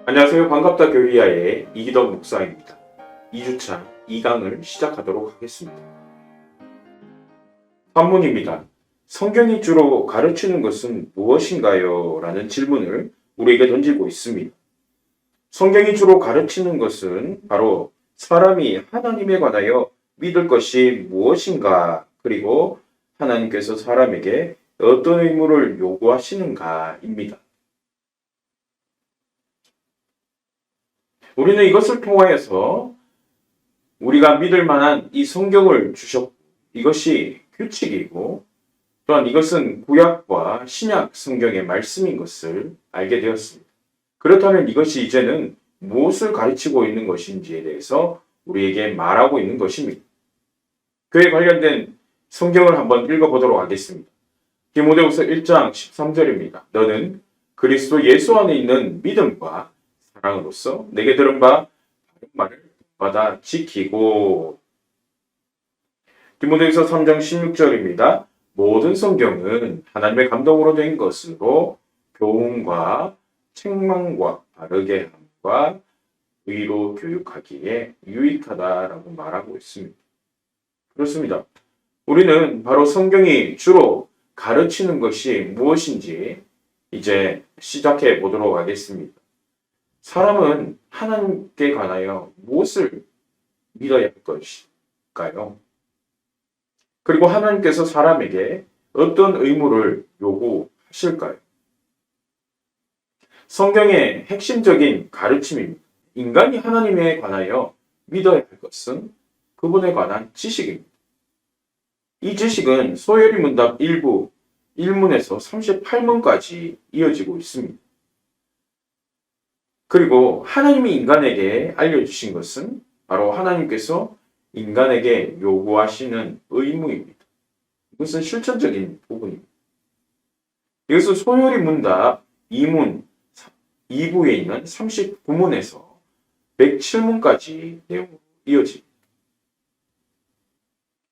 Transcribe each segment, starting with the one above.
안녕하세요. 반갑다 교리아의 이기덕 목사입니다. 2주차 2강을 시작하도록 하겠습니다. 한문입니다. 성경이 주로 가르치는 것은 무엇인가요? 라는 질문을 우리에게 던지고 있습니다. 성경이 주로 가르치는 것은 바로 사람이 하나님에 관하여 믿을 것이 무엇인가, 그리고 하나님께서 사람에게 어떤 의무를 요구하시는가입니다. 우리는 이것을 통하여서 우리가 믿을 만한 이 성경을 주셨고, 이것이 규칙이고, 또한 이것은 구약과 신약 성경의 말씀인 것을 알게 되었습니다. 그렇다면 이것이 이제는 무엇을 가르치고 있는 것인지에 대해서 우리에게 말하고 있는 것입니다. 그에 관련된 성경을 한번 읽어보도록 하겠습니다. 디모데후서 1장 13절입니다. 너는 그리스도 예수 안에 있는 믿음과 사랑으로서 내게 들은 바 바른 말을 받아 지키고. 디모데후서 3장 16절입니다. 모든 성경은 하나님의 감동으로 된 것으로 교훈과 책망과 바르게 함과 의로 교육하기에 유익하다라고 말하고 있습니다. 그렇습니다. 우리는 바로 성경이 주로 가르치는 것이 무엇인지 이제 시작해 보도록 하겠습니다. 사람은 하나님께 관하여 무엇을 믿어야 할 것일까요? 그리고 하나님께서 사람에게 어떤 의무를 요구하실까요? 성경의 핵심적인 가르침입니다. 인간이 하나님에 관하여 믿어야 할 것은 그분에 관한 지식입니다. 이 지식은 소요리 문답 1부 1문에서 38문까지 이어지고 있습니다. 그리고 하나님이 인간에게 알려주신 것은 바로 하나님께서 인간에게 요구하시는 의무입니다. 이것은 실천적인 부분입니다. 이것은 소요리 문답 2문 2부에 있는 39문에서 107문까지 내용으로 이어집니다.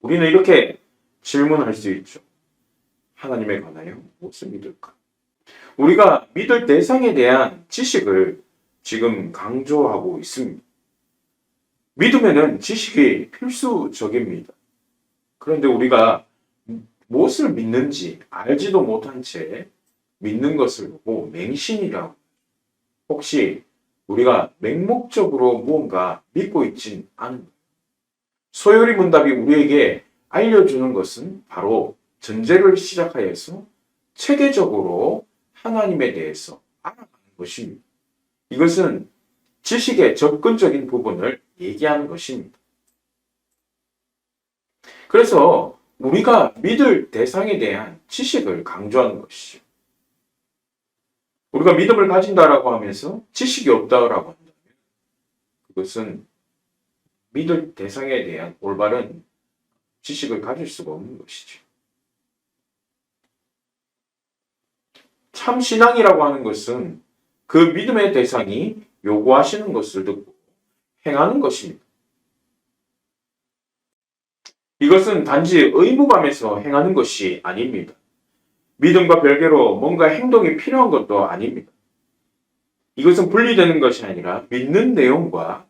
우리는 이렇게 질문할 수 있죠. 하나님에 관하여 무엇을 믿을까? 우리가 믿을 대상에 대한 지식을 지금 강조하고 있습니다. 믿음에는 지식이 필수적입니다. 그런데 우리가 무엇을 믿는지 알지도 못한 채 믿는 것을 보고 맹신이라고. 혹시 우리가 맹목적으로 무언가 믿고 있진 않은가? 소요리 문답이 우리에게 알려주는 것은 바로 전제를 시작하여서 체계적으로 하나님에 대해서 알아가는 것입니다. 이것은 지식의 접근적인 부분을 얘기하는 것입니다. 그래서 우리가 믿을 대상에 대한 지식을 강조하는 것이죠. 우리가 믿음을 가진다라고 하면서 지식이 없다라고 한다면 그것은 믿을 대상에 대한 올바른 지식을 가질 수가 없는 것이죠. 참 신앙이라고 하는 것은 그 믿음의 대상이 요구하시는 것을 듣고 행하는 것입니다. 이것은 단지 의무감에서 행하는 것이 아닙니다. 믿음과 별개로 뭔가 행동이 필요한 것도 아닙니다. 이것은 분리되는 것이 아니라 믿는 내용과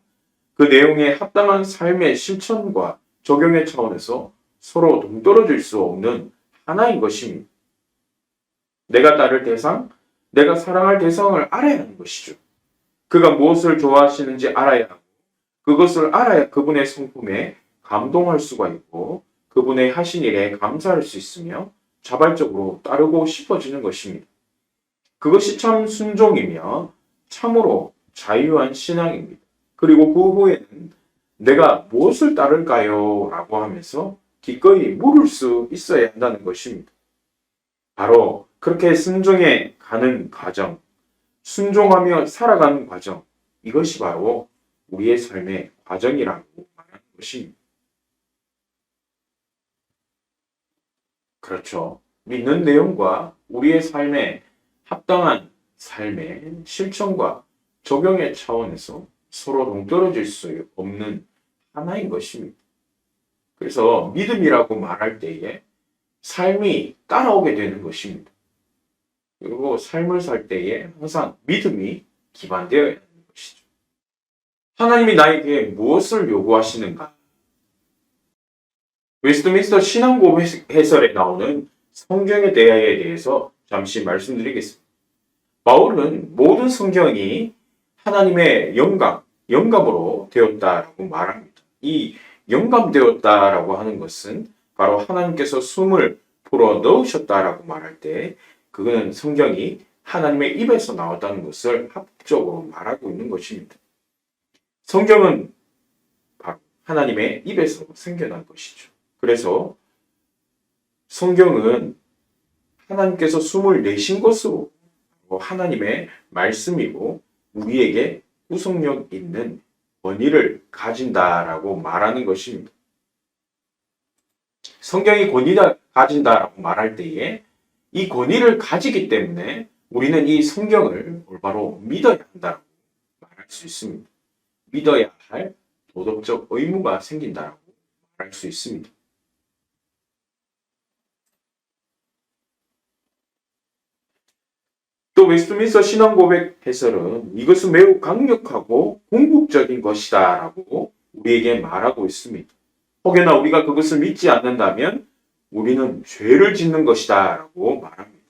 그 내용에 합당한 삶의 실천과 적용의 차원에서 서로 동떨어질 수 없는 하나인 것입니다. 내가 따를 대상, 내가 사랑할 대상을 알아야 하는 것이죠. 그가 무엇을 좋아하시는지 알아야 하고, 그것을 알아야 그분의 성품에 감동할 수가 있고 그분의 하신 일에 감사할 수 있으며 자발적으로 따르고 싶어지는 것입니다. 그것이 참 순종이며 참으로 자유한 신앙입니다. 그리고 그 후에는 내가 무엇을 따를까요? 라고 하면서 기꺼이 물을 수 있어야 한다는 것입니다. 바로 그렇게 순종해 가는 과정, 순종하며 살아가는 과정, 이것이 바로 우리의 삶의 과정이라고 말하는 것입니다. 그렇죠. 믿는 내용과 우리의 삶에 합당한 삶의 실천과 적용의 차원에서 서로 동떨어질 수 없는 하나인 것입니다. 그래서 믿음이라고 말할 때에 삶이 따라오게 되는 것입니다. 그리고 삶을 살 때에 항상 믿음이 기반되어야 하는 것이죠. 하나님이 나에게 무엇을 요구하시는가? 웨스트민스터 신앙고 해설에 나오는 성경에 대해서 잠시 말씀드리겠습니다. 바울은 모든 성경이 하나님의 영감으로 되었다라고 말합니다. 이 영감되었다라고 하는 것은 바로 하나님께서 숨을 불어 넣으셨다라고 말할 때 그거는 성경이 하나님의 입에서 나왔다는 것을 합적으로 말하고 있는 것입니다. 성경은 바로 하나님의 입에서 생겨난 것이죠. 그래서 성경은 하나님께서 숨을 내신 것으로 하나님의 말씀이고 우리에게 구속력 있는 권위를 가진다라고 말하는 것입니다. 성경이 권위를 가진다라고 말할 때에 이 권위를 가지기 때문에 우리는 이 성경을 올바로 믿어야 한다고 말할 수 있습니다. 믿어야 할 도덕적 의무가 생긴다라고 말할 수 있습니다. 또 웨스트민스터 신앙고백 해설은 이것은 매우 강력하고 궁극적인 것이다 라고 우리에게 말하고 있습니다. 혹여나 우리가 그것을 믿지 않는다면 우리는 죄를 짓는 것이다 라고 말합니다.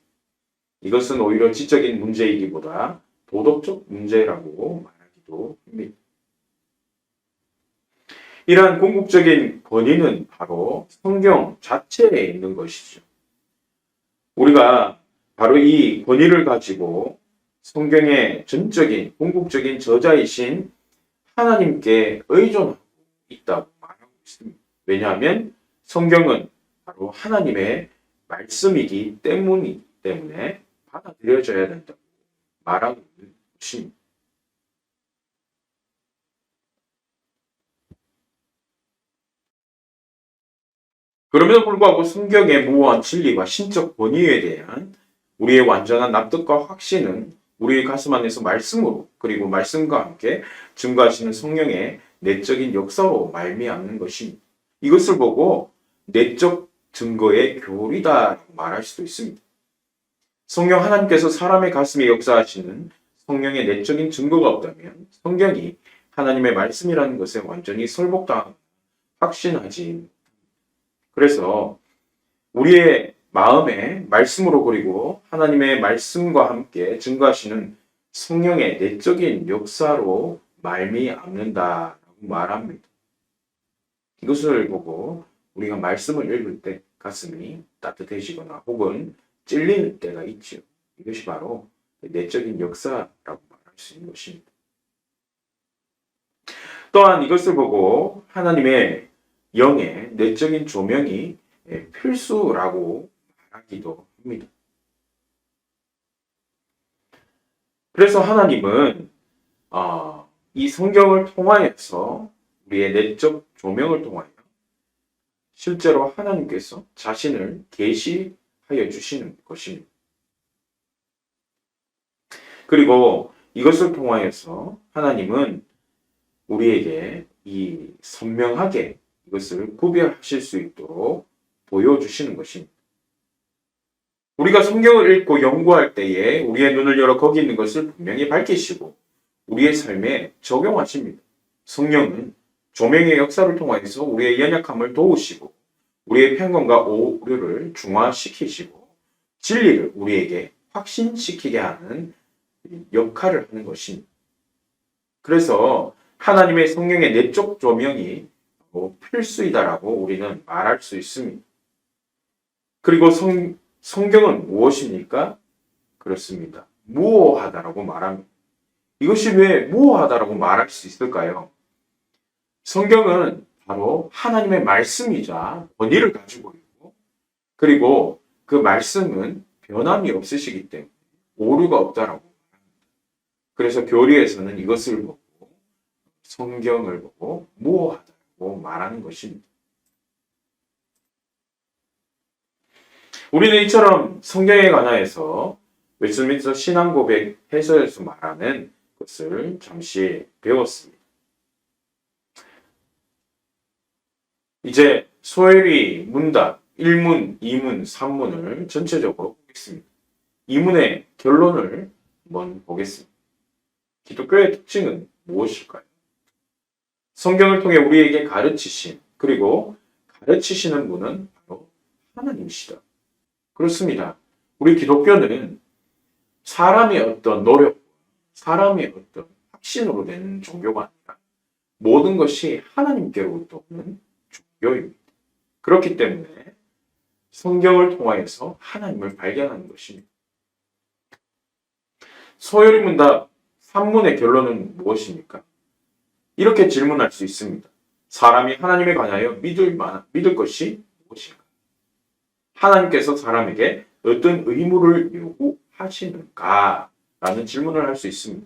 이것은 오히려 지적인 문제이기보다 도덕적 문제라고 말하기도 합니다. 이러한 궁극적인 권위는 바로 성경 자체에 있는 것이죠. 우리가 바로 이 권위를 가지고 성경의 전적인 궁극적인 저자이신 하나님께 의존하고 있다고 말하고 있습니다. 왜냐하면 성경은 바로 하나님의 말씀이기 때문에 받아들여져야 된다고 말하고 있는 것입니다. 그럼에도 불구하고 성경의 무한 진리와 신적 권위에 대한 우리의 완전한 납득과 확신은 우리의 가슴 안에서 말씀으로 그리고 말씀과 함께 증거하시는 성령의 내적인 역사로 말미암는 것입니다. 이것을 보고 내적 증거의 교리다 말할 수도 있습니다. 성령 하나님께서 사람의 가슴에 역사하시는 성령의 내적인 증거가 없다면 성경이 하나님의 말씀이라는 것에 완전히 설복당하고 확신하지. 그래서 우리의 마음에 말씀으로 그리고 하나님의 말씀과 함께 증거하시는 성령의 내적인 역사로 말미암는다라고 말합니다. 이것을 보고 우리가 말씀을 읽을 때 가슴이 따뜻해지거나 혹은 찔리는 때가 있죠. 이것이 바로 내적인 역사라고 말할 수 있는 것입니다. 또한 이것을 보고 하나님의 영의 내적인 조명이 필수라고 말하기도 합니다. 그래서 하나님은 이 성경을 통하여서 우리의 내적 조명을 통하여 실제로 하나님께서 자신을 계시하여 주시는 것입니다. 그리고 이것을 통하여서 하나님은 우리에게 이 선명하게 이것을 구별하실 수 있도록 보여주시는 것입니다. 우리가 성경을 읽고 연구할 때에 우리의 눈을 열어 거기 있는 것을 분명히 밝히시고 우리의 삶에 적용하십니다. 성령은 조명의 역사를 통해서 우리의 연약함을 도우시고 우리의 편견과 오류를 중화시키시고 진리를 우리에게 확신시키게 하는 역할을 하는 것입니다. 그래서 하나님의 성령의 내적 조명이 필수이다라고 우리는 말할 수 있습니다. 그리고 성경은 무엇입니까? 그렇습니다. 무오하다라고 말합니다. 이것이 왜 무오하다라고 말할 수 있을까요? 성경은 바로 하나님의 말씀이자 권위를 가지고 있고 그리고 그 말씀은 변함이 없으시기 때문에 오류가 없다라고 말합니다. 그래서 교리에서는 이것을 보고 성경을 보고 무오하다고 말하는 것입니다. 우리는 이처럼 성경에 관하여서 웨스트민스터 신앙고백 해설에서 말하는 것을 잠시 배웠습니다. 이제 소혜리 문답 1문, 2문, 3문을 전체적으로 보겠습니다. 2문의 결론을 한번 보겠습니다. 기독교의 특징은 무엇일까요? 성경을 통해 우리에게 가르치신, 그리고 가르치시는 분은 바로 하나님이시다. 그렇습니다. 우리 기독교는 사람의 어떤 노력, 사람의 어떤 확신으로 된 종교가 아니라 모든 것이 하나님께로부터 오는 종교입니다. 그렇기 때문에 성경을 통하여서 하나님을 발견하는 것입니다. 소요리 문답 3문의 결론은 무엇입니까? 이렇게 질문할 수 있습니다. 사람이 하나님에 관하여 믿을 것이 무엇인가? 하나님께서 사람에게 어떤 의무를 요구하시는가? 라는 질문을 할 수 있습니다.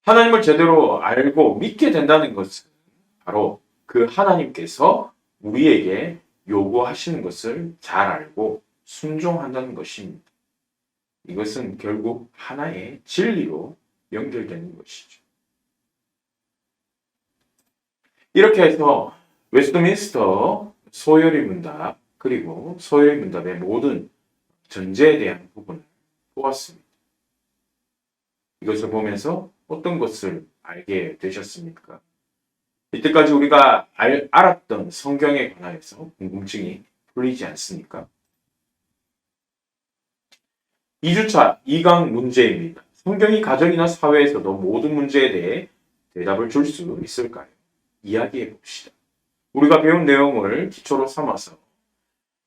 하나님을 제대로 알고 믿게 된다는 것은 바로 그 하나님께서 우리에게 요구하시는 것을 잘 알고 순종한다는 것입니다. 이것은 결국 하나의 진리로 연결되는 것이죠. 이렇게 해서 웨스트민스터 소요리 문답 그리고 소요리 문답의 모든 전제에 대한 부분을 보았습니다. 이것을 보면서 어떤 것을 알게 되셨습니까? 이때까지 우리가 알았던 성경에 관하여서 궁금증이 풀리지 않습니까? 2주차 2강 문제입니다. 성경이 가정이나 사회에서도 모든 문제에 대해 대답을 줄 수 있을까요? 이야기해 봅시다. 우리가 배운 내용을 기초로 삼아서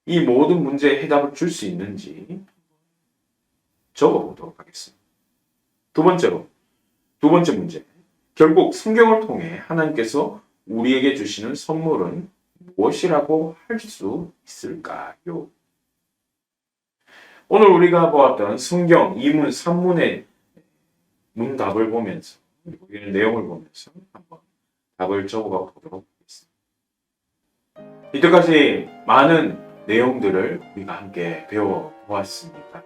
이 모든 문제에 해답을 줄 수 있는지 적어보도록 하겠습니다. 두 번째 문제. 결국 성경을 통해 하나님께서 우리에게 주시는 선물은 무엇이라고 할 수 있을까요? 오늘 우리가 보았던 성경 2문, 3문의 문답을 보면서 내용을 보면서 한번 답을 적어가 보도록 하겠습니다. 이때까지 많은 내용들을 우리가 함께 배워보았습니다.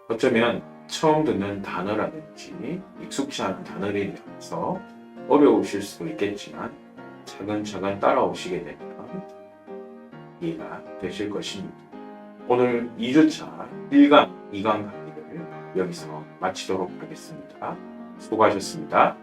어쩌면 처음 듣는 단어라든지 익숙치 않은 단어라서 어려우실 수도 있겠지만 차근차근 따라오시게 되면 이해가 되실 것입니다. 오늘 2주차 1강, 2강 강의를 여기서 마치도록 하겠습니다. 수고하셨습니다.